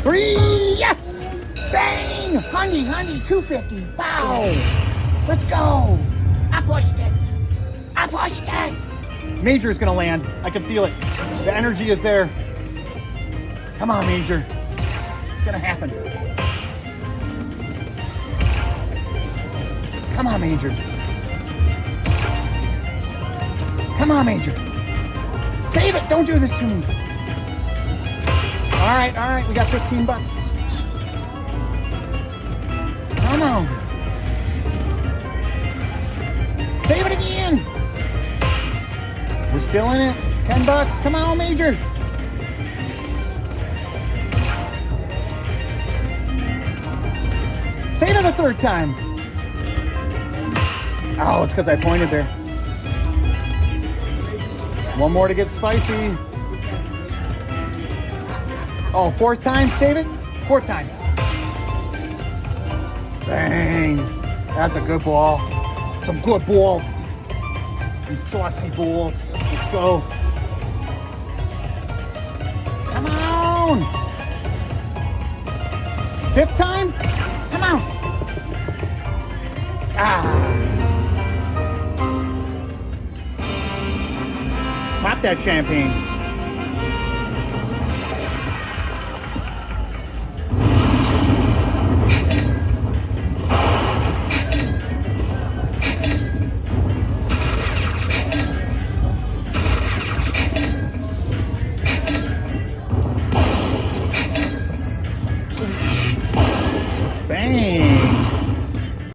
3, yes! Bang! Honey, 250. Bow! Let's go! I pushed it! Major is gonna land. I can feel it. The energy is there. Come on, Major. It's gonna happen. Come on, Major. Come on, Major. Save it. Don't do this to me. All right. We got 15 bucks. Come on. Save it again. We're still in it. 10 bucks. Come on, Major. Save it a third time. Oh, it's because I pointed there. One more to get spicy. Oh, fourth time, save it. Fourth time. Bang. That's a good ball. Some good balls. Some saucy balls. Let's go. Come on. Fifth time. Come on. Pop that champagne.